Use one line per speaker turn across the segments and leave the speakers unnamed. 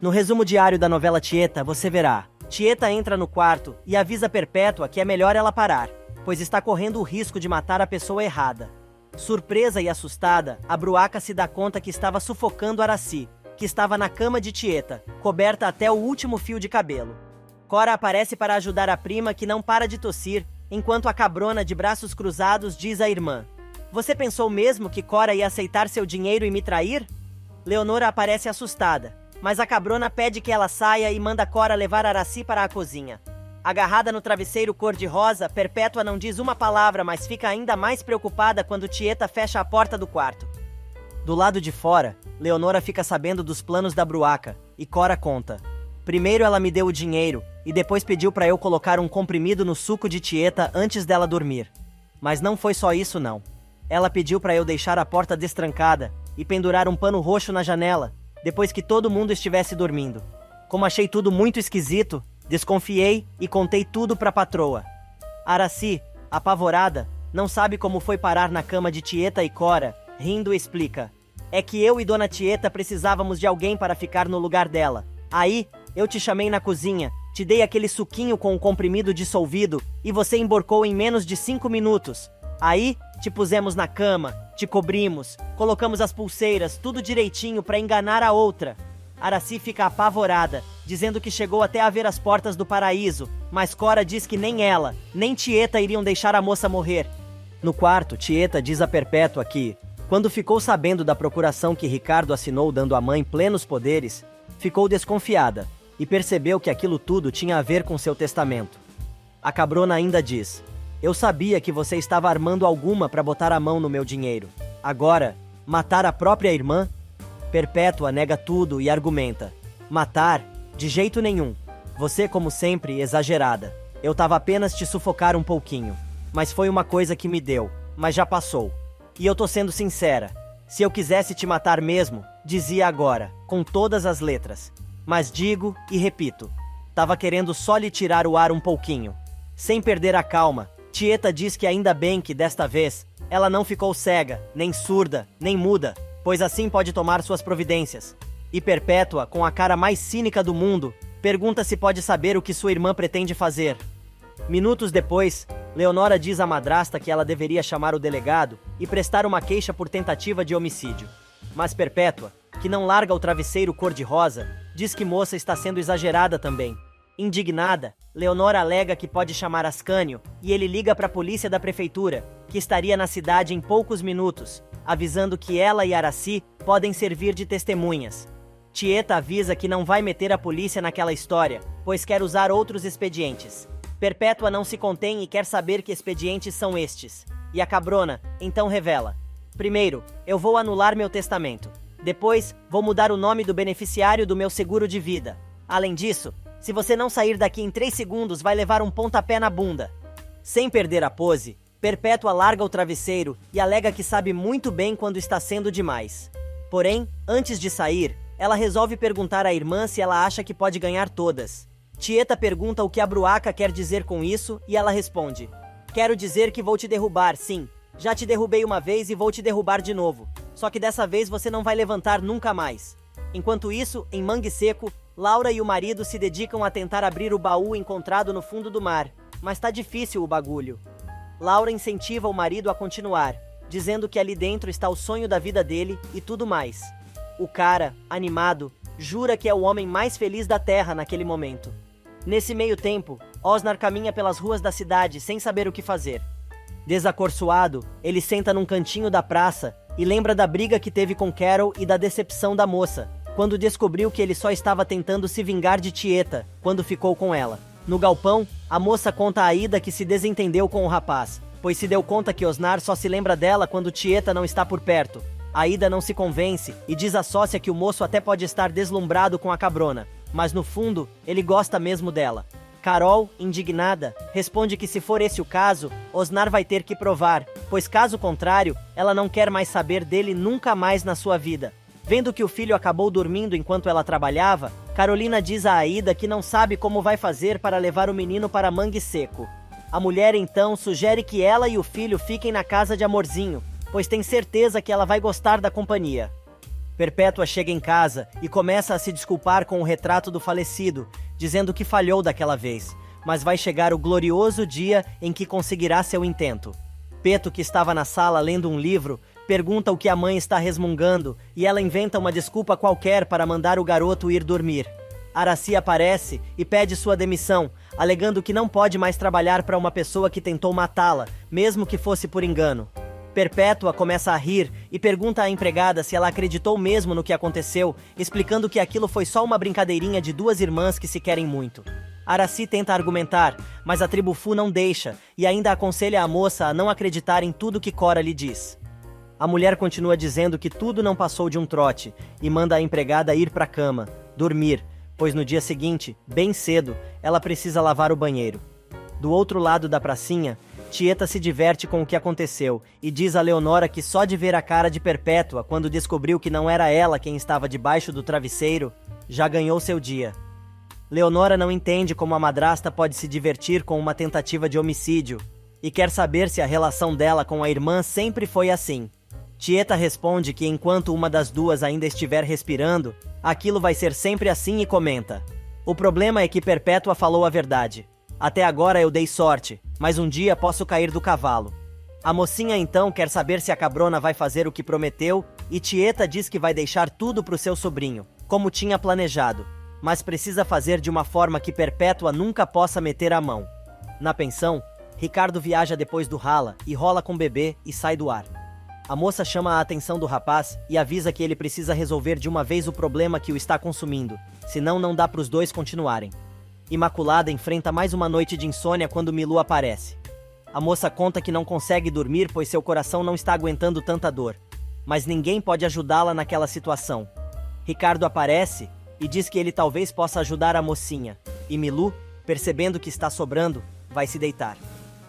No resumo diário da novela Tieta, você verá: Tieta entra no quarto e avisa Perpétua que é melhor ela parar, pois está correndo o risco de matar a pessoa errada. Surpresa e assustada, a Bruaca se dá conta que estava sufocando Aracy, que estava na cama de Tieta, coberta até o último fio de cabelo. Cora aparece para ajudar a prima, que não para de tossir, enquanto a Cabrona, de braços cruzados, diz à irmã: "Você pensou mesmo que Cora ia aceitar seu dinheiro e me trair?" Leonora aparece assustada, mas a Cabrona pede que ela saia e manda Cora levar Aracy para a cozinha. Agarrada no travesseiro cor-de-rosa, Perpétua não diz uma palavra, mas fica ainda mais preocupada quando Tieta fecha a porta do quarto. Do lado de fora, Leonora fica sabendo dos planos da Bruaca, e Cora conta: "Primeiro ela me deu o dinheiro, e depois pediu para eu colocar um comprimido no suco de Tieta antes dela dormir. Mas não foi só isso não. Ela pediu para eu deixar a porta destrancada e pendurar um pano roxo na janela, depois que todo mundo estivesse dormindo. Como achei tudo muito esquisito, desconfiei e contei tudo pra patroa. Aracy, apavorada, não sabe como foi parar na cama de Tieta, e Cora, rindo, explica: "É que eu e Dona Tieta precisávamos de alguém para ficar no lugar dela. Aí, eu te chamei na cozinha, te dei aquele suquinho com o comprimido dissolvido e você emborcou em menos de 5 minutos. Aí, te pusemos na cama, te cobrimos, colocamos as pulseiras, tudo direitinho pra enganar a outra." Aracy fica apavorada, dizendo que chegou até a ver as portas do paraíso, mas Cora diz que nem ela, nem Tieta iriam deixar a moça morrer. No quarto, Tieta diz a Perpétua que, quando ficou sabendo da procuração que Ricardo assinou dando à mãe plenos poderes, ficou desconfiada e percebeu que aquilo tudo tinha a ver com seu testamento. A Cabrona ainda diz: "Eu sabia que você estava armando alguma para botar a mão no meu dinheiro. Agora, matar a própria irmã?" Perpétua nega tudo e argumenta: "Matar? De jeito nenhum. Você, como sempre, exagerada. Eu tava apenas te sufocar um pouquinho. Mas foi uma coisa que me deu, mas já passou. E eu tô sendo sincera. Se eu quisesse te matar mesmo, dizia agora, com todas as letras. Mas digo e repito, tava querendo só lhe tirar o ar um pouquinho." Sem perder a calma, Tieta diz que ainda bem que, desta vez, ela não ficou cega, nem surda, nem muda, pois assim pode tomar suas providências. E Perpétua, com a cara mais cínica do mundo, pergunta se pode saber o que sua irmã pretende fazer. Minutos depois, Leonora diz à madrasta que ela deveria chamar o delegado e prestar uma queixa por tentativa de homicídio. Mas Perpétua, que não larga o travesseiro cor-de-rosa, diz que moça está sendo exagerada também. Indignada, Leonora alega que pode chamar Ascânio e ele liga para a polícia da prefeitura, que estaria na cidade em poucos minutos, avisando que ela e Aracy podem servir de testemunhas. Tieta avisa que não vai meter a polícia naquela história, pois quer usar outros expedientes. Perpétua não se contém e quer saber que expedientes são estes. E a Cabrona, então, revela: "Primeiro, eu vou anular meu testamento. Depois, vou mudar o nome do beneficiário do meu seguro de vida. Além disso, se você não sair daqui em 3 segundos, vai levar um pontapé na bunda." Sem perder a pose, Perpétua larga o travesseiro e alega que sabe muito bem quando está sendo demais. Porém, antes de sair, ela resolve perguntar à irmã se ela acha que pode ganhar todas. Tieta pergunta o que a Bruaca quer dizer com isso e ela responde: "Quero dizer que vou te derrubar, sim. Já te derrubei uma vez e vou te derrubar de novo. Só que dessa vez você não vai levantar nunca mais." Enquanto isso, em Mangue Seco, Laura e o marido se dedicam a tentar abrir o baú encontrado no fundo do mar, mas tá difícil o bagulho. Laura incentiva o marido a continuar, dizendo que ali dentro está o sonho da vida dele e tudo mais. O cara, animado, jura que é o homem mais feliz da Terra naquele momento. Nesse meio tempo, Osnar caminha pelas ruas da cidade sem saber o que fazer. Desacorçoado, ele senta num cantinho da praça e lembra da briga que teve com Carol e da decepção da moça, quando descobriu que ele só estava tentando se vingar de Tieta quando ficou com ela. No galpão, a moça conta a Aida que se desentendeu com o rapaz, pois se deu conta que Osnar só se lembra dela quando Tieta não está por perto. Aida não se convence e diz à sócia que o moço até pode estar deslumbrado com a Cabrona, mas no fundo, ele gosta mesmo dela. Carol, indignada, responde que se for esse o caso, Osnar vai ter que provar, pois caso contrário, ela não quer mais saber dele nunca mais na sua vida. Vendo que o filho acabou dormindo enquanto ela trabalhava, Carolina diz a Aida que não sabe como vai fazer para levar o menino para Mangue Seco. A mulher então sugere que ela e o filho fiquem na casa de Amorzinho, pois tem certeza que ela vai gostar da companhia. Perpétua chega em casa e começa a se desculpar com o retrato do falecido, dizendo que falhou daquela vez, mas vai chegar o glorioso dia em que conseguirá seu intento. Peto, que estava na sala lendo um livro, pergunta o que a mãe está resmungando e ela inventa uma desculpa qualquer para mandar o garoto ir dormir. Araci aparece e pede sua demissão, alegando que não pode mais trabalhar para uma pessoa que tentou matá-la, mesmo que fosse por engano. Perpétua começa a rir e pergunta à empregada se ela acreditou mesmo no que aconteceu, explicando que aquilo foi só uma brincadeirinha de duas irmãs que se querem muito. Araci tenta argumentar, mas a tribo Fu não deixa e ainda aconselha a moça a não acreditar em tudo que Cora lhe diz. A mulher continua dizendo que tudo não passou de um trote e manda a empregada ir para a cama, dormir, pois no dia seguinte, bem cedo, ela precisa lavar o banheiro. Do outro lado da pracinha, Tieta se diverte com o que aconteceu e diz a Leonora que só de ver a cara de Perpétua quando descobriu que não era ela quem estava debaixo do travesseiro, já ganhou seu dia. Leonora não entende como a madrasta pode se divertir com uma tentativa de homicídio e quer saber se a relação dela com a irmã sempre foi assim. Tieta responde que enquanto uma das duas ainda estiver respirando, aquilo vai ser sempre assim e comenta: "O problema é que Perpétua falou a verdade. Até agora eu dei sorte, mas um dia posso cair do cavalo." A mocinha então quer saber se a cabrona vai fazer o que prometeu e Tieta diz que vai deixar tudo pro seu sobrinho, como tinha planejado, mas precisa fazer de uma forma que Perpétua nunca possa meter a mão. Na pensão, Ricardo viaja depois do rala e rola com o bebê e sai do ar. A moça chama a atenção do rapaz e avisa que ele precisa resolver de uma vez o problema que o está consumindo, senão não dá pros dois continuarem. Imaculada enfrenta mais uma noite de insônia quando Milu aparece. A moça conta que não consegue dormir pois seu coração não está aguentando tanta dor, mas ninguém pode ajudá-la naquela situação. Ricardo aparece e diz que ele talvez possa ajudar a mocinha, e Milu, percebendo que está sobrando, vai se deitar.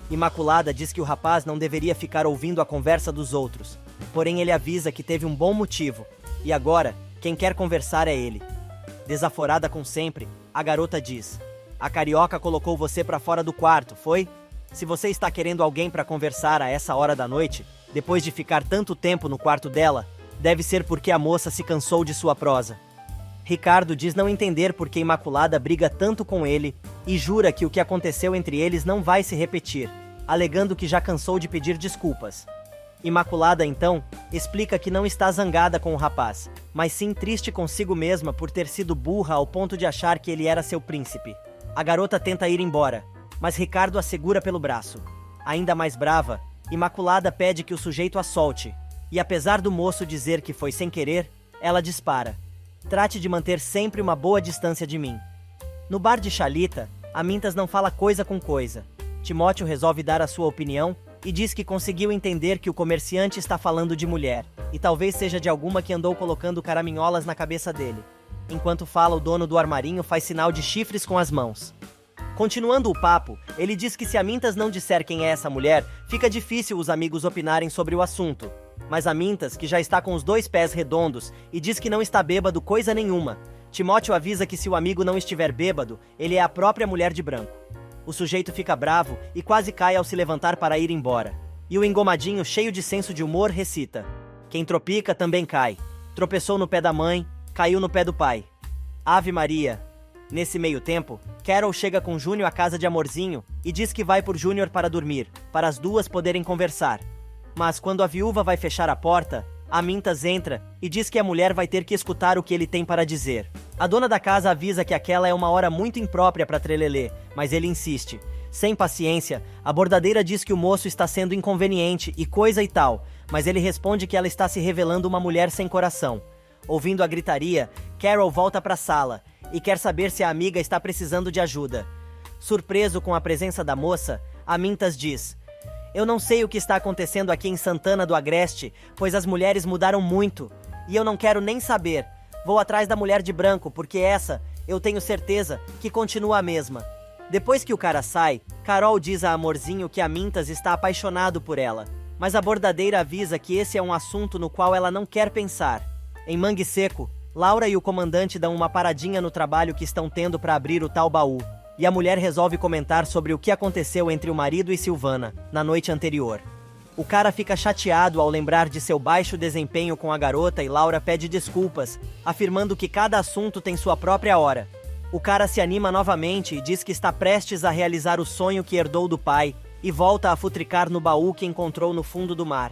Imaculada diz que o rapaz não deveria ficar ouvindo a conversa dos outros, porém ele avisa que teve um bom motivo, e agora, quem quer conversar é ele. Desaforada com sempre, a garota diz: "A carioca colocou você pra fora do quarto, foi? Se você está querendo alguém pra conversar a essa hora da noite, depois de ficar tanto tempo no quarto dela, deve ser porque a moça se cansou de sua prosa." Ricardo diz não entender por que Imaculada briga tanto com ele e jura que o que aconteceu entre eles não vai se repetir, alegando que já cansou de pedir desculpas. Imaculada, então, explica que não está zangada com o rapaz, mas sim triste consigo mesma por ter sido burra ao ponto de achar que ele era seu príncipe. A garota tenta ir embora, mas Ricardo a segura pelo braço. Ainda mais brava, Imaculada pede que o sujeito a solte, e apesar do moço dizer que foi sem querer, ela dispara: "Trate de manter sempre uma boa distância de mim." No bar de Chalita, Amintas não fala coisa com coisa. Timóteo resolve dar a sua opinião e diz que conseguiu entender que o comerciante está falando de mulher, e talvez seja de alguma que andou colocando caraminholas na cabeça dele. Enquanto fala, o dono do armarinho faz sinal de chifres com as mãos. Continuando o papo, ele diz que se Amintas não disser quem é essa mulher, fica difícil os amigos opinarem sobre o assunto. Mas Amintas, que já está com os 2 pés redondos e diz que não está bêbado coisa nenhuma, Timóteo avisa que se o amigo não estiver bêbado, ele é a própria mulher de branco. O sujeito fica bravo e quase cai ao se levantar para ir embora. E o engomadinho, cheio de senso de humor, recita: "Quem tropica também cai. Tropeçou no pé da mãe, caiu no pé do pai. Ave Maria." Nesse meio tempo, Carol chega com Júnior à casa de Amorzinho e diz que vai por Júnior para dormir, para as duas poderem conversar. Mas quando a viúva vai fechar a porta, Amintas entra e diz que a mulher vai ter que escutar o que ele tem para dizer. A dona da casa avisa que aquela é uma hora muito imprópria para trelelê, mas ele insiste. Sem paciência, a bordadeira diz que o moço está sendo inconveniente e coisa e tal, mas ele responde que ela está se revelando uma mulher sem coração. Ouvindo a gritaria, Carol volta para a sala e quer saber se a amiga está precisando de ajuda. Surpreso com a presença da moça, Amintas diz: "Eu não sei o que está acontecendo aqui em Santana do Agreste, pois as mulheres mudaram muito, e eu não quero nem saber. Vou atrás da mulher de branco, porque essa, eu tenho certeza, que continua a mesma." Depois que o cara sai, Carol diz a Amorzinho que Amintas está apaixonado por ela, mas a bordadeira avisa que esse é um assunto no qual ela não quer pensar. Em Mangue Seco, Laura e o comandante dão uma paradinha no trabalho que estão tendo para abrir o tal baú, e a mulher resolve comentar sobre o que aconteceu entre o marido e Silvana, na noite anterior. O cara fica chateado ao lembrar de seu baixo desempenho com a garota e Laura pede desculpas, afirmando que cada assunto tem sua própria hora. O cara se anima novamente e diz que está prestes a realizar o sonho que herdou do pai e volta a futricar no baú que encontrou no fundo do mar.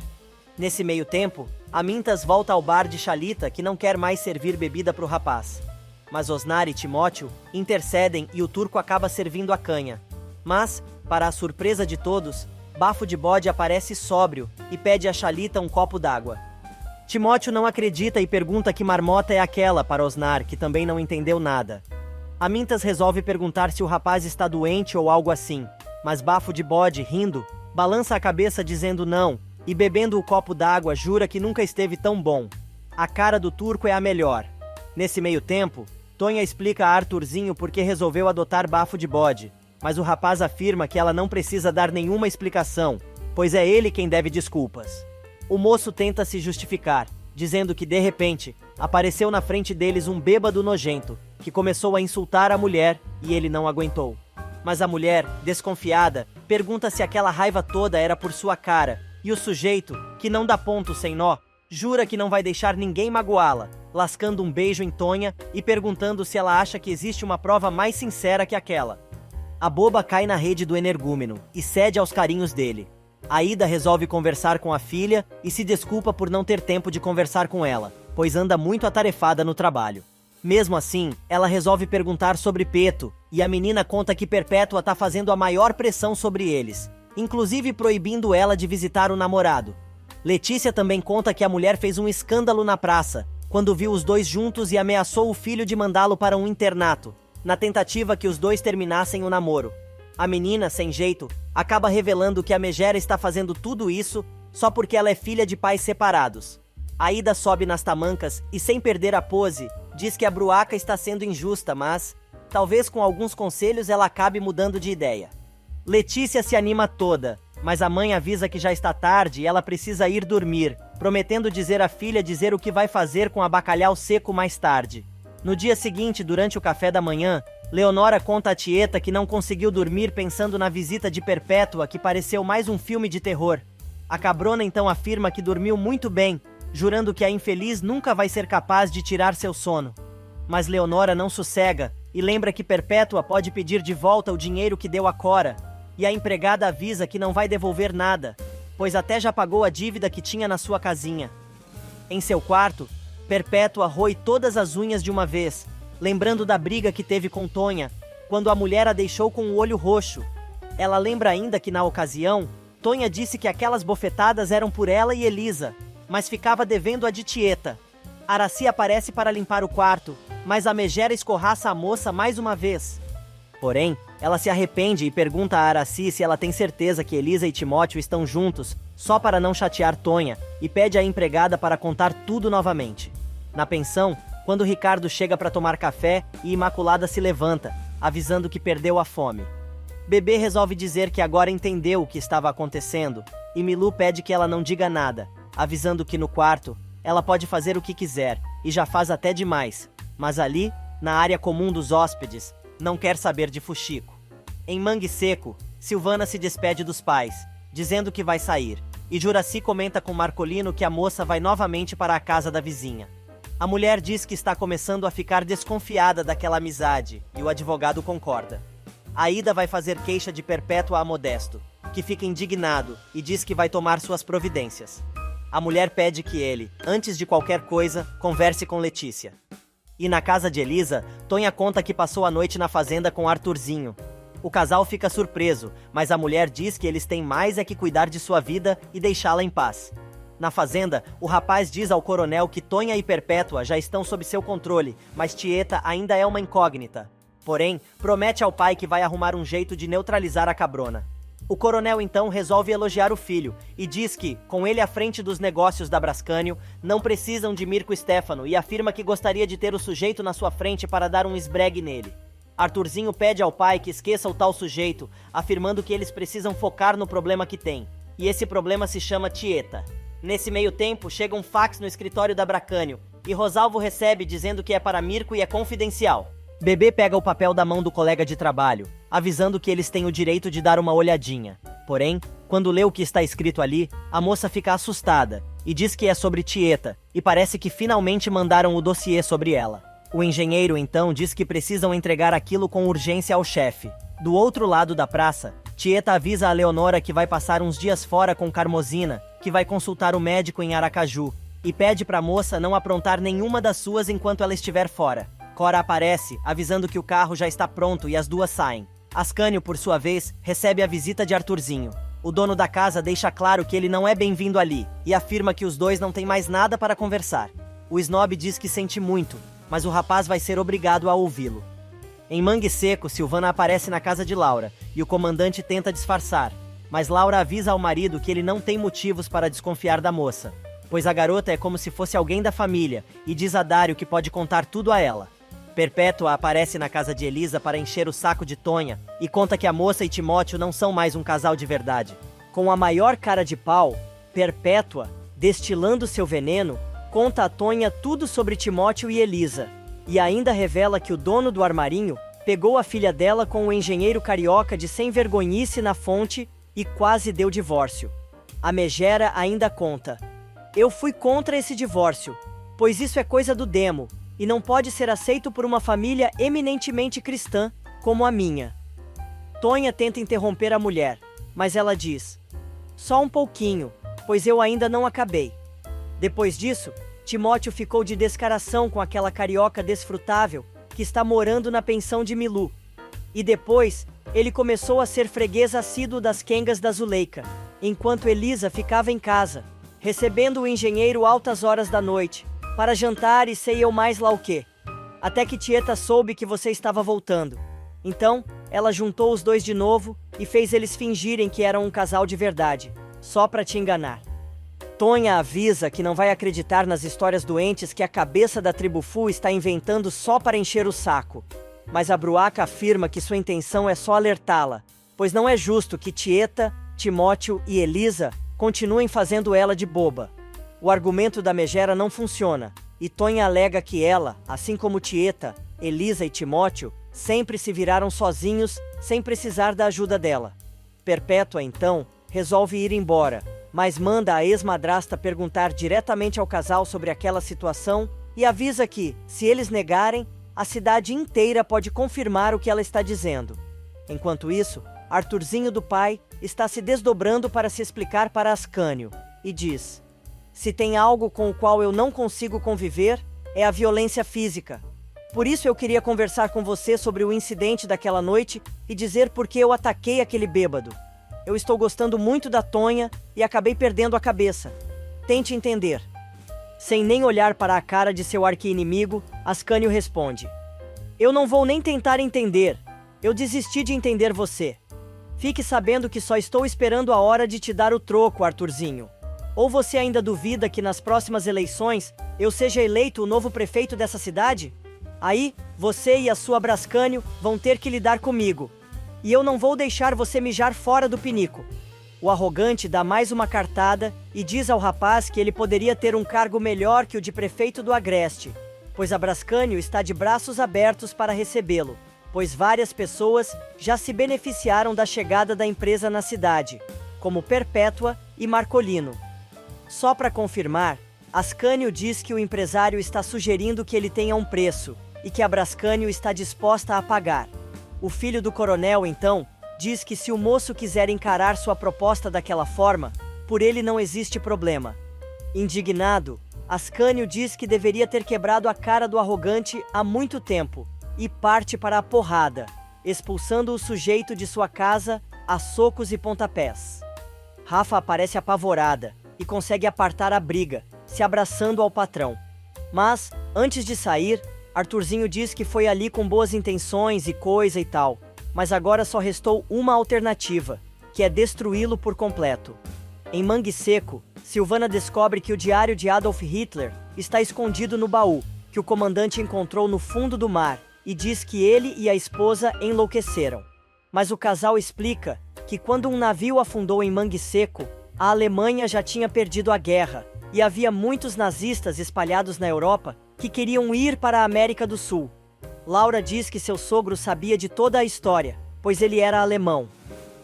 Nesse meio tempo, a Mintas volta ao bar de Chalita que não quer mais servir bebida para o rapaz. Mas Osnar e Timóteo intercedem e o turco acaba servindo a canha. Mas, para a surpresa de todos, Bafo de Bode aparece sóbrio e pede a Chalita um copo d'água. Timóteo não acredita e pergunta que marmota é aquela para Osnar, que também não entendeu nada. A Mintas resolve perguntar se o rapaz está doente ou algo assim, mas Bafo de Bode, rindo, balança a cabeça dizendo não, e bebendo o copo d'água jura que nunca esteve tão bom. A cara do turco é a melhor. Nesse meio tempo, Tonha explica a Arthurzinho por que resolveu adotar Bafo de Bode, mas o rapaz afirma que ela não precisa dar nenhuma explicação, pois é ele quem deve desculpas. O moço tenta se justificar, dizendo que de repente, apareceu na frente deles um bêbado nojento, que começou a insultar a mulher e ele não aguentou. Mas a mulher, desconfiada, pergunta se aquela raiva toda era por sua cara, e o sujeito, que não dá ponto sem nó, jura que não vai deixar ninguém magoá-la, lascando um beijo em Tonha e perguntando se ela acha que existe uma prova mais sincera que aquela. A boba cai na rede do energúmeno e cede aos carinhos dele. Aida resolve conversar com a filha e se desculpa por não ter tempo de conversar com ela, pois anda muito atarefada no trabalho. Mesmo assim, ela resolve perguntar sobre Peto, e a menina conta que Perpétua tá fazendo a maior pressão sobre eles, inclusive proibindo ela de visitar o namorado. Letícia também conta que a mulher fez um escândalo na praça, quando viu os dois juntos e ameaçou o filho de mandá-lo para um internato, na tentativa que os dois terminassem o namoro. A menina, sem jeito, acaba revelando que a Megera está fazendo tudo isso só porque ela é filha de pais separados. Aida sobe nas tamancas e, sem perder a pose, diz que a Bruaca está sendo injusta, mas, talvez com alguns conselhos ela acabe mudando de ideia. Letícia se anima toda, mas a mãe avisa que já está tarde e ela precisa ir dormir, prometendo dizer à filha dizer o que vai fazer com a bacalhau seco mais tarde. No dia seguinte, durante o café da manhã, Leonora conta à tieta que não conseguiu dormir pensando na visita de Perpétua, que pareceu mais um filme de terror. A cabrona então afirma que dormiu muito bem, jurando que a infeliz nunca vai ser capaz de tirar seu sono. Mas Leonora não sossega e lembra que Perpétua pode pedir de volta o dinheiro que deu a Cora, e a empregada avisa que não vai devolver nada, pois até já pagou a dívida que tinha na sua casinha. Em seu quarto, Perpétua roe todas as unhas de uma vez, lembrando da briga que teve com Tonha, quando a mulher a deixou com o olho roxo. Ela lembra ainda que na ocasião, Tonha disse que aquelas bofetadas eram por ela e Elisa, mas ficava devendo a de Tieta. Araci aparece para limpar o quarto, mas a Megera escorraça a moça mais uma vez. Porém, ela se arrepende e pergunta a Araci se ela tem certeza que Elisa e Timóteo estão juntos, só para não chatear Tonha, e pede à empregada para contar tudo novamente. Na pensão, quando Ricardo chega para tomar café e Imaculada se levanta, avisando que perdeu a fome. Bebê resolve dizer que agora entendeu o que estava acontecendo, e Milu pede que ela não diga nada, avisando que no quarto, ela pode fazer o que quiser, e já faz até demais, mas ali, na área comum dos hóspedes, não quer saber de fuxico. Em Mangue Seco, Silvana se despede dos pais, dizendo que vai sair, e Juraci comenta com Marcolino que a moça vai novamente para a casa da vizinha. A mulher diz que está começando a ficar desconfiada daquela amizade, e o advogado concorda. Aida vai fazer queixa de Perpétua a Modesto, que fica indignado e diz que vai tomar suas providências. A mulher pede que ele, antes de qualquer coisa, converse com Letícia. E na casa de Elisa, Tonha conta que passou a noite na fazenda com Arthurzinho. O casal fica surpreso, mas a mulher diz que eles têm mais é que cuidar de sua vida e deixá-la em paz. Na fazenda, o rapaz diz ao coronel que Tonha e Perpétua já estão sob seu controle, mas Tieta ainda é uma incógnita. Porém, promete ao pai que vai arrumar um jeito de neutralizar a cabrona. O coronel então resolve elogiar o filho e diz que, com ele à frente dos negócios da Brascânio, não precisam de Mirko Stefano e afirma que gostaria de ter o sujeito na sua frente para dar um esbregue nele. Arthurzinho pede ao pai que esqueça o tal sujeito, afirmando que eles precisam focar no problema que tem. E esse problema se chama Tieta. Nesse meio tempo, chega um fax no escritório da Bracânio, e Rosalvo recebe dizendo que é para Mirko e é confidencial. Bebê pega o papel da mão do colega de trabalho, avisando que eles têm o direito de dar uma olhadinha. Porém, Quando lê o que está escrito ali, a moça fica assustada e diz que é sobre Tieta, e parece que finalmente mandaram o dossiê sobre ela. O engenheiro então diz que precisam entregar aquilo com urgência ao chefe. Do outro lado da praça, Tieta avisa a Leonora que vai passar uns dias fora com Carmosina, que vai consultar o médico em Aracaju, e pede para a moça não aprontar nenhuma das suas enquanto ela estiver fora. Cora aparece, avisando que o carro já está pronto e as duas saem. Ascânio, por sua vez, recebe a visita de Arthurzinho. O dono da casa deixa claro que ele não é bem-vindo ali, e afirma que os dois não têm mais nada para conversar. O snob diz que sente muito, mas o rapaz vai ser obrigado a ouvi-lo. Em Mangue Seco, Silvana aparece na casa de Laura, e o comandante tenta disfarçar, mas Laura avisa ao marido que ele não tem motivos para desconfiar da moça, pois a garota é como se fosse alguém da família, e diz a Dário que pode contar tudo a ela. Perpétua aparece na casa de Elisa para encher o saco de Tonha e conta que a moça e Timóteo não são mais um casal de verdade. Com a maior cara de pau, Perpétua, destilando seu veneno, conta a Tonha tudo sobre Timóteo e Elisa, e ainda revela que o dono do armarinho pegou a filha dela com o engenheiro carioca de sem vergonhice na fonte e quase deu divórcio. A megera ainda conta: "Eu fui contra esse divórcio, pois isso é coisa do demo, e não pode ser aceito por uma família eminentemente cristã como a minha." Tonha tenta interromper a mulher, mas ela diz: "Só um pouquinho, pois eu ainda não acabei." Depois disso, Timóteo ficou de descaração com aquela carioca desfrutável que está morando na pensão de Milu. E depois, ele começou a ser freguês assíduo das quengas da Zuleika, enquanto Elisa ficava em casa, recebendo o engenheiro altas horas da noite, para jantar e sei eu mais lá o quê. Até que Tieta soube que você estava voltando. Então, ela juntou os dois de novo e fez eles fingirem que eram um casal de verdade, só para te enganar. Tonha avisa que não vai acreditar nas histórias doentes que a cabeça da tribo Fu está inventando só para encher o saco. Mas a Bruaca afirma que sua intenção é só alertá-la, pois não é justo que Tieta, Timóteo e Elisa continuem fazendo ela de boba. O argumento da megera não funciona, e Tonha alega que ela, assim como Tieta, Elisa e Timóteo, sempre se viraram sozinhos, sem precisar da ajuda dela. Perpétua, então, resolve ir embora, mas manda a ex-madrasta perguntar diretamente ao casal sobre aquela situação e avisa que, se eles negarem, a cidade inteira pode confirmar o que ela está dizendo. Enquanto isso, Arthurzinho do pai está se desdobrando para se explicar para Ascânio, e diz: "Se tem algo com o qual eu não consigo conviver, é a violência física. Por isso eu queria conversar com você sobre o incidente daquela noite e dizer por que eu ataquei aquele bêbado. Eu estou gostando muito da Tonha e acabei perdendo a cabeça. Tente entender." Sem nem olhar para a cara de seu arqui-inimigo, Ascânio responde: "Eu não vou nem tentar entender. Eu desisti de entender você. Fique sabendo que só estou esperando a hora de te dar o troco, Arthurzinho. Ou você ainda duvida que nas próximas eleições eu seja eleito o novo prefeito dessa cidade? Aí, você e a sua Brascânio vão ter que lidar comigo. E eu não vou deixar você mijar fora do pinico." O arrogante dá mais uma cartada e diz ao rapaz que ele poderia ter um cargo melhor que o de prefeito do Agreste, pois a Brascânio está de braços abertos para recebê-lo, pois várias pessoas já se beneficiaram da chegada da empresa na cidade, como Perpétua e Marcolino. Só para confirmar, Ascânio diz que o empresário está sugerindo que ele tenha um preço e que a Brascânio está disposta a pagar. O filho do coronel, então, diz que se o moço quiser encarar sua proposta daquela forma, por ele não existe problema. Indignado, Ascânio diz que deveria ter quebrado a cara do arrogante há muito tempo e parte para a porrada, expulsando o sujeito de sua casa a socos e pontapés. Rafa aparece apavorada e consegue apartar a briga, se abraçando ao patrão. Mas, antes de sair, Arthurzinho diz que foi ali com boas intenções e coisa e tal, mas agora só restou uma alternativa, que é destruí-lo por completo. Em Mangue Seco, Silvana descobre que o diário de Adolf Hitler está escondido no baú, que o comandante encontrou no fundo do mar, e diz que ele e a esposa enlouqueceram. Mas o casal explica que quando um navio afundou em Mangue Seco, a Alemanha já tinha perdido a guerra, e havia muitos nazistas espalhados na Europa que queriam ir para a América do Sul. Laura diz que seu sogro sabia de toda a história, pois ele era alemão.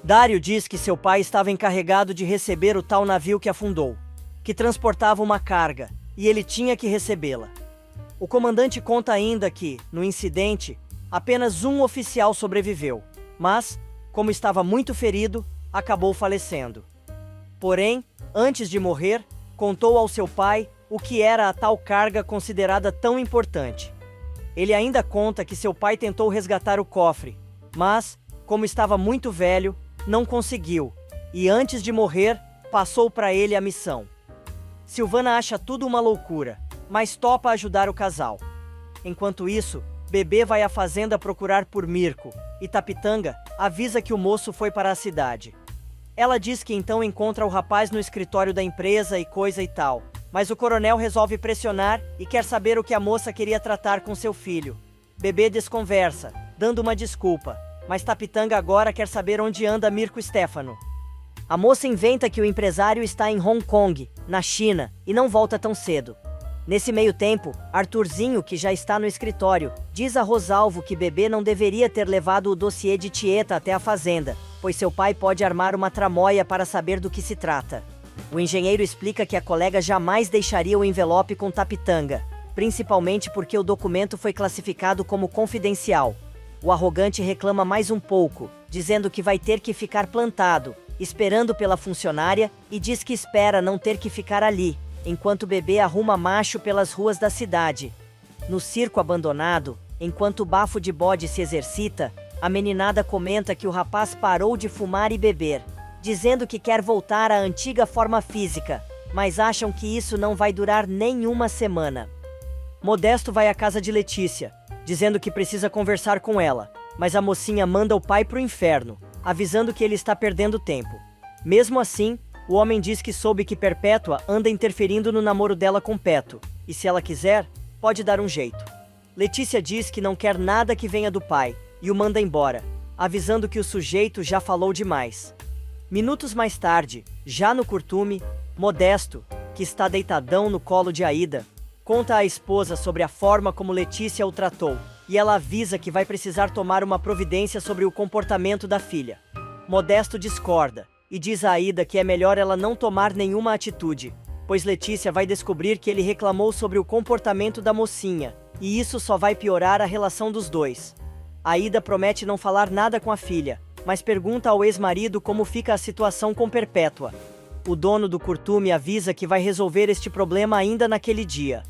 Dário diz que seu pai estava encarregado de receber o tal navio que afundou, que transportava uma carga, e ele tinha que recebê-la. O comandante conta ainda que, no incidente, apenas um oficial sobreviveu, mas, como estava muito ferido, acabou falecendo. Porém, antes de morrer, contou ao seu pai o que era a tal carga considerada tão importante. Ele ainda conta que seu pai tentou resgatar o cofre, mas, como estava muito velho, não conseguiu, e antes de morrer, passou para ele a missão. Silvana acha tudo uma loucura, mas topa ajudar o casal. Enquanto isso, Bebê vai à fazenda procurar por Mirko, e Tapitanga avisa que o moço foi para a cidade. Ela diz que então encontra o rapaz no escritório da empresa e coisa e tal, mas o coronel resolve pressionar e quer saber o que a moça queria tratar com seu filho. Bebê desconversa, dando uma desculpa, mas Tapitanga agora quer saber onde anda Mirko Stefano. A moça inventa que o empresário está em Hong Kong, na China, e não volta tão cedo. Nesse meio tempo, Arthurzinho, que já está no escritório, diz a Rosalvo que Bebê não deveria ter levado o dossiê de Tieta até a fazenda, pois seu pai pode armar uma tramóia para saber do que se trata. O engenheiro explica que a colega jamais deixaria o envelope com Tapitanga, principalmente porque o documento foi classificado como confidencial. O arrogante reclama mais um pouco, dizendo que vai ter que ficar plantado, esperando pela funcionária, e diz que espera não ter que ficar ali, enquanto Bebê arruma macho pelas ruas da cidade. No circo abandonado, enquanto o bafo de bode se exercita, a meninada comenta que o rapaz parou de fumar e beber, dizendo que quer voltar à antiga forma física, mas acham que isso não vai durar nem uma semana. Modesto vai à casa de Letícia, dizendo que precisa conversar com ela, mas a mocinha manda o pai pro inferno, avisando que ele está perdendo tempo. Mesmo assim, o homem diz que soube que Perpétua anda interferindo no namoro dela com Peto, e se ela quiser, pode dar um jeito. Letícia diz que não quer nada que venha do pai, e o manda embora, avisando que o sujeito já falou demais. Minutos mais tarde, já no curtume, Modesto, que está deitadão no colo de Aida, conta à esposa sobre a forma como Letícia o tratou, e ela avisa que vai precisar tomar uma providência sobre o comportamento da filha. Modesto discorda, e diz a Aida que é melhor ela não tomar nenhuma atitude, pois Letícia vai descobrir que ele reclamou sobre o comportamento da mocinha, e isso só vai piorar a relação dos dois. Aida promete não falar nada com a filha, mas pergunta ao ex-marido como fica a situação com Perpétua. O dono do curtume avisa que vai resolver este problema ainda naquele dia.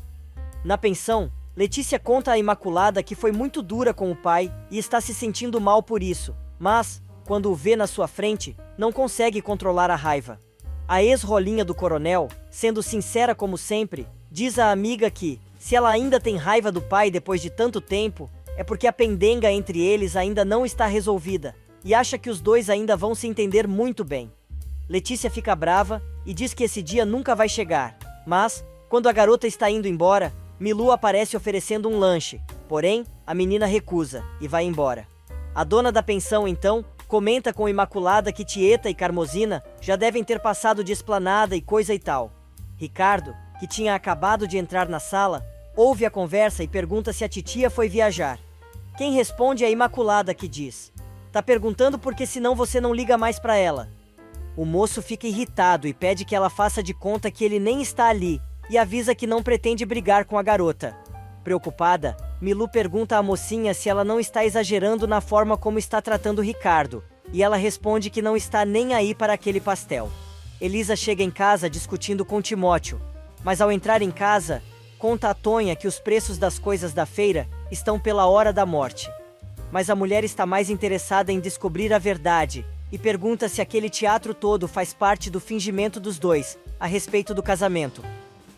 Na pensão, Letícia conta à Imaculada que foi muito dura com o pai e está se sentindo mal por isso, mas, quando o vê na sua frente, não consegue controlar a raiva. A ex-rolinha do coronel, sendo sincera como sempre, diz à amiga que, se ela ainda tem raiva do pai depois de tanto tempo, é porque a pendenga entre eles ainda não está resolvida, e acha que os dois ainda vão se entender muito bem. Letícia fica brava e diz que esse dia nunca vai chegar, mas, quando a garota está indo embora, Milu aparece oferecendo um lanche, porém, a menina recusa e vai embora. A dona da pensão, então, comenta com Imaculada que Tieta e Carmosina já devem ter passado de esplanada e coisa e tal. Ricardo, que tinha acabado de entrar na sala, ouve a conversa e pergunta se a titia foi viajar. Quem responde é a Imaculada, que diz: "Tá perguntando porque senão você não liga mais pra ela." O moço fica irritado e pede que ela faça de conta que ele nem está ali, e avisa que não pretende brigar com a garota. Preocupada, Milu pergunta à mocinha se ela não está exagerando na forma como está tratando Ricardo, e ela responde que não está nem aí para aquele pastel. Elisa chega em casa discutindo com Timóteo, mas ao entrar em casa, conta a Tonha que os preços das coisas da feira estão pela hora da morte. Mas a mulher está mais interessada em descobrir a verdade, e pergunta se aquele teatro todo faz parte do fingimento dos dois, a respeito do casamento.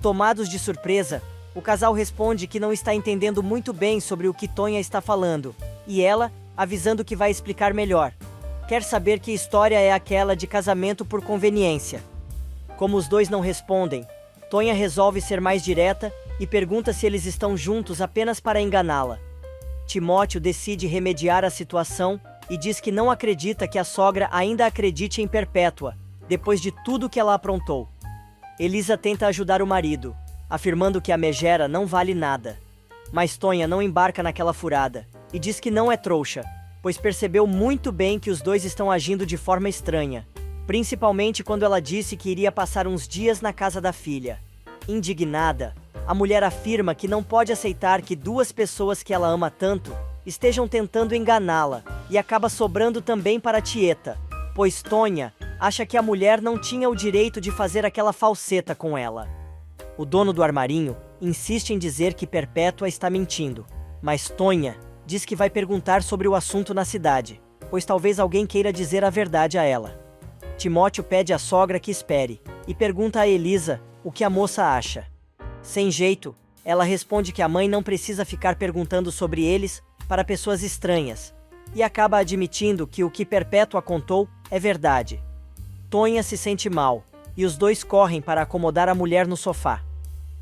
Tomados de surpresa, o casal responde que não está entendendo muito bem sobre o que Tonha está falando, e ela, avisando que vai explicar melhor. Quer saber que história é aquela de casamento por conveniência. Como os dois não respondem, Tonha resolve ser mais direta e pergunta se eles estão juntos apenas para enganá-la. Timóteo decide remediar a situação e diz que não acredita que a sogra ainda acredite em Perpétua, depois de tudo que ela aprontou. Elisa tenta ajudar o marido, afirmando que a megera não vale nada. Mas Tonha não embarca naquela furada, e diz que não é trouxa, pois percebeu muito bem que os dois estão agindo de forma estranha, principalmente quando ela disse que iria passar uns dias na casa da filha. Indignada, a mulher afirma que não pode aceitar que duas pessoas que ela ama tanto estejam tentando enganá-la, e acaba sobrando também para Tieta, pois Tonha acha que a mulher não tinha o direito de fazer aquela falseta com ela. O dono do armarinho insiste em dizer que Perpétua está mentindo, mas Tonha diz que vai perguntar sobre o assunto na cidade, pois talvez alguém queira dizer a verdade a ela. Timóteo pede à sogra que espere, e pergunta a Elisa o que a moça acha. Sem jeito, ela responde que a mãe não precisa ficar perguntando sobre eles para pessoas estranhas, e acaba admitindo que o que Perpétua contou é verdade. Tonha se sente mal, e os dois correm para acomodar a mulher no sofá.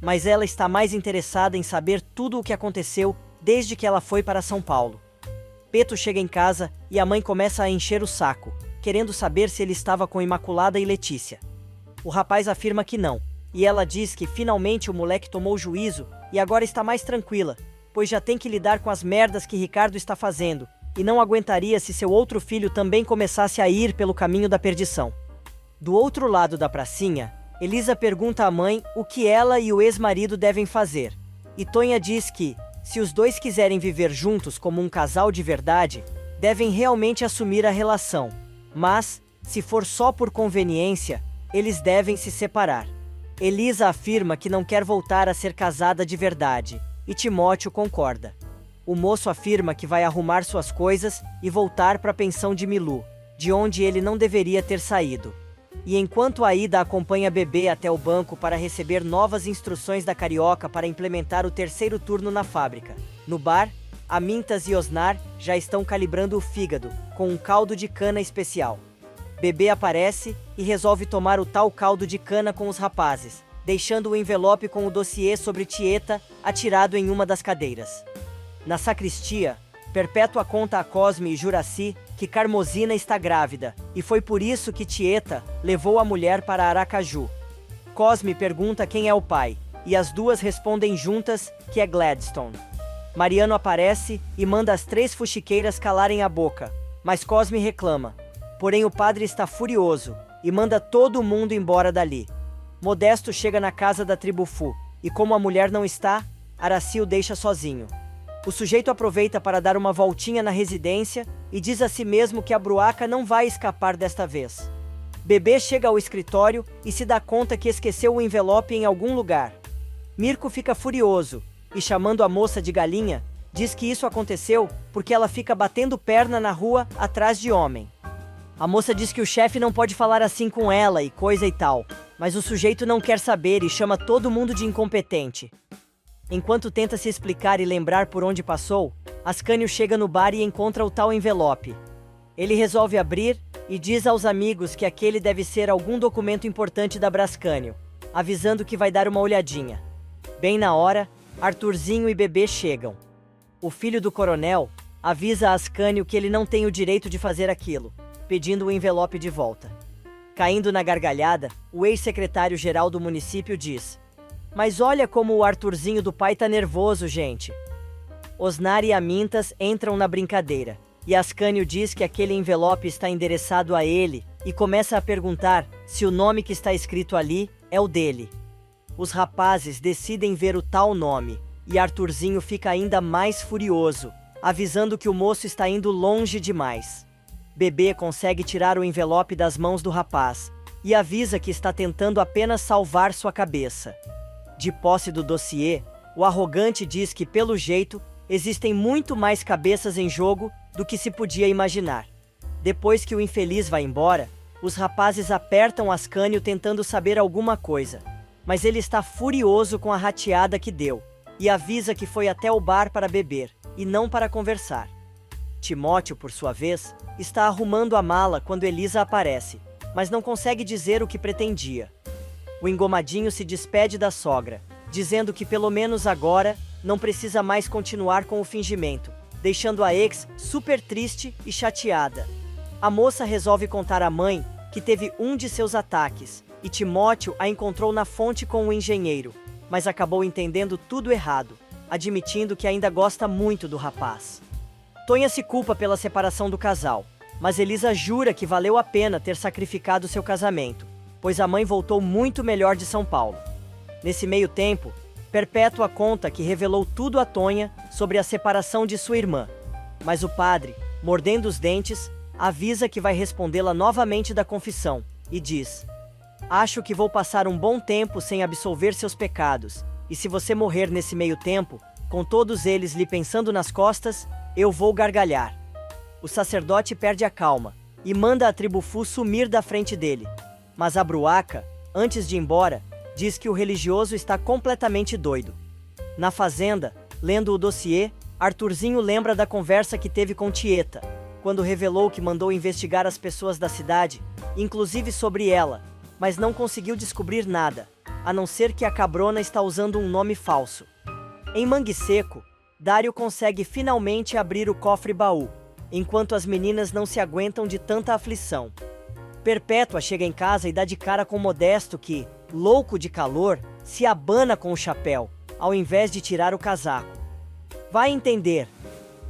Mas ela está mais interessada em saber tudo o que aconteceu desde que ela foi para São Paulo. Peto chega em casa e a mãe começa a encher o saco, querendo saber se ele estava com Imaculada e Letícia. O rapaz afirma que não, e ela diz que finalmente o moleque tomou juízo e agora está mais tranquila, pois já tem que lidar com as merdas que Ricardo está fazendo, e não aguentaria se seu outro filho também começasse a ir pelo caminho da perdição. Do outro lado da pracinha, Elisa pergunta à mãe o que ela e o ex-marido devem fazer, e Tonha diz que, se os dois quiserem viver juntos como um casal de verdade, devem realmente assumir a relação, mas, se for só por conveniência, eles devem se separar. Elisa afirma que não quer voltar a ser casada de verdade, e Timóteo concorda. O moço afirma que vai arrumar suas coisas e voltar para a pensão de Milu, de onde ele não deveria ter saído. E enquanto Aida acompanha Bebê até o banco para receber novas instruções da Carioca para implementar o terceiro turno na fábrica, no bar, Amintas e Osnar já estão calibrando o fígado com um caldo de cana especial. Bebê aparece e resolve tomar o tal caldo de cana com os rapazes, deixando o envelope com o dossiê sobre Tieta atirado em uma das cadeiras. Na sacristia, Perpétua conta a Cosme e Juraci que Carmosina está grávida, e foi por isso que Tieta levou a mulher para Aracaju. Cosme pergunta quem é o pai, e as duas respondem juntas que é Gladstone. Mariano aparece e manda as três fuxiqueiras calarem a boca, mas Cosme reclama. Porém o padre está furioso, e manda todo mundo embora dali. Modesto chega na casa da tribo Fu, e como a mulher não está, Araci o deixa sozinho. O sujeito aproveita para dar uma voltinha na residência e diz a si mesmo que a bruaca não vai escapar desta vez. Bebê chega ao escritório e se dá conta que esqueceu o envelope em algum lugar. Mirko fica furioso e, chamando a moça de galinha, diz que isso aconteceu porque ela fica batendo perna na rua atrás de homem. A moça diz que o chefe não pode falar assim com ela e coisa e tal, mas o sujeito não quer saber e chama todo mundo de incompetente. Enquanto tenta se explicar e lembrar por onde passou, Ascânio chega no bar e encontra o tal envelope. Ele resolve abrir e diz aos amigos que aquele deve ser algum documento importante da Brascânio, avisando que vai dar uma olhadinha. Bem na hora, Arthurzinho e Bebê chegam. O filho do coronel avisa a Ascânio que ele não tem o direito de fazer aquilo, pedindo o envelope de volta. Caindo na gargalhada, o ex-secretário-geral do município diz: "Mas olha como o Arthurzinho do pai tá nervoso, gente." Osnar e Amintas entram na brincadeira, e Ascânio diz que aquele envelope está endereçado a ele, e começa a perguntar se o nome que está escrito ali é o dele. Os rapazes decidem ver o tal nome, e Arthurzinho fica ainda mais furioso, avisando que o moço está indo longe demais. Bebê consegue tirar o envelope das mãos do rapaz, e avisa que está tentando apenas salvar sua cabeça. De posse do dossiê, o arrogante diz que, pelo jeito, existem muito mais cabeças em jogo do que se podia imaginar. Depois que o infeliz vai embora, os rapazes apertam Ascânio tentando saber alguma coisa, mas ele está furioso com a rateada que deu, e avisa que foi até o bar para beber, e não para conversar. Timóteo, por sua vez, está arrumando a mala quando Elisa aparece, mas não consegue dizer o que pretendia. O engomadinho se despede da sogra, dizendo que pelo menos agora não precisa mais continuar com o fingimento, deixando a ex super triste e chateada. A moça resolve contar à mãe que teve um de seus ataques, e Timóteo a encontrou na fonte com o engenheiro, mas acabou entendendo tudo errado, admitindo que ainda gosta muito do rapaz. Tonha se culpa pela separação do casal, mas Elisa jura que valeu a pena ter sacrificado seu casamento, pois a mãe voltou muito melhor de São Paulo. Nesse meio tempo, Perpétua conta que revelou tudo a Tonha sobre a separação de sua irmã, mas o padre, mordendo os dentes, avisa que vai respondê-la novamente da confissão e diz: "Acho que vou passar um bom tempo sem absolver seus pecados, e se você morrer nesse meio tempo, com todos eles lhe pensando nas costas, eu vou gargalhar." O sacerdote perde a calma e manda a Tribufu sumir da frente dele. Mas Abruaca, antes de ir embora, diz que o religioso está completamente doido. Na fazenda, lendo o dossiê, Arthurzinho lembra da conversa que teve com Tieta, quando revelou que mandou investigar as pessoas da cidade, inclusive sobre ela, mas não conseguiu descobrir nada, a não ser que a cabrona está usando um nome falso. Em Mangue Seco, Dário consegue finalmente abrir o cofre-baú, enquanto as meninas não se aguentam de tanta aflição. Perpétua chega em casa e dá de cara com Modesto que, louco de calor, se abana com o chapéu, ao invés de tirar o casaco. Vai entender.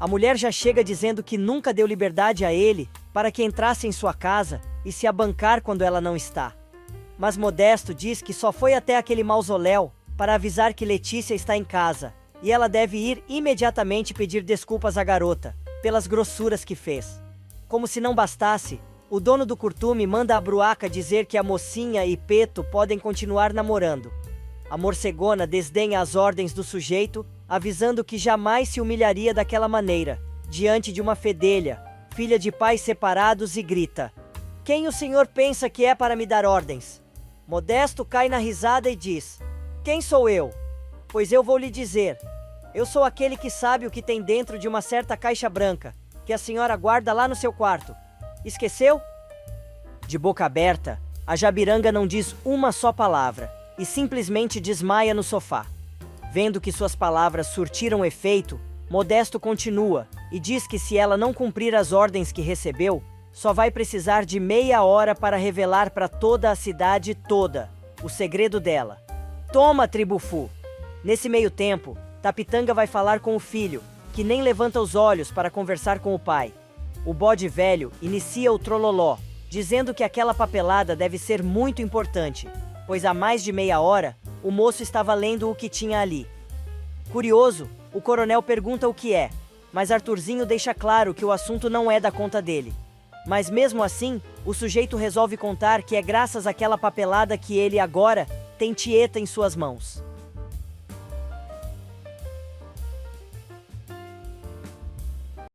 A mulher já chega dizendo que nunca deu liberdade a ele para que entrasse em sua casa e se abancar quando ela não está. Mas Modesto diz que só foi até aquele mausoléu para avisar que Letícia está em casa, e ela deve ir imediatamente pedir desculpas à garota, pelas grossuras que fez. Como se não bastasse, o dono do curtume manda a Bruaca dizer que a mocinha e Peto podem continuar namorando. A morcegona desdenha as ordens do sujeito, avisando que jamais se humilharia daquela maneira, diante de uma fedelha, filha de pais separados, e grita: "Quem o senhor pensa que é para me dar ordens?" Modesto cai na risada e diz: "Quem sou eu? Pois eu vou lhe dizer. Eu sou aquele que sabe o que tem dentro de uma certa caixa branca, que a senhora guarda lá no seu quarto. Esqueceu?" De boca aberta, a Jabiranga não diz uma só palavra, e simplesmente desmaia no sofá. Vendo que suas palavras surtiram efeito, Modesto continua, e diz que se ela não cumprir as ordens que recebeu, só vai precisar de meia hora para revelar para toda a cidade toda o segredo dela. Toma, Tribufu! Nesse meio tempo, Tapitanga vai falar com o filho, que nem levanta os olhos para conversar com o pai. O bode velho inicia o trololó, dizendo que aquela papelada deve ser muito importante, pois há mais de meia hora, o moço estava lendo o que tinha ali. Curioso, o coronel pergunta o que é, mas Arthurzinho deixa claro que o assunto não é da conta dele. Mas mesmo assim, o sujeito resolve contar que é graças àquela papelada que ele agora tem Tieta em suas mãos.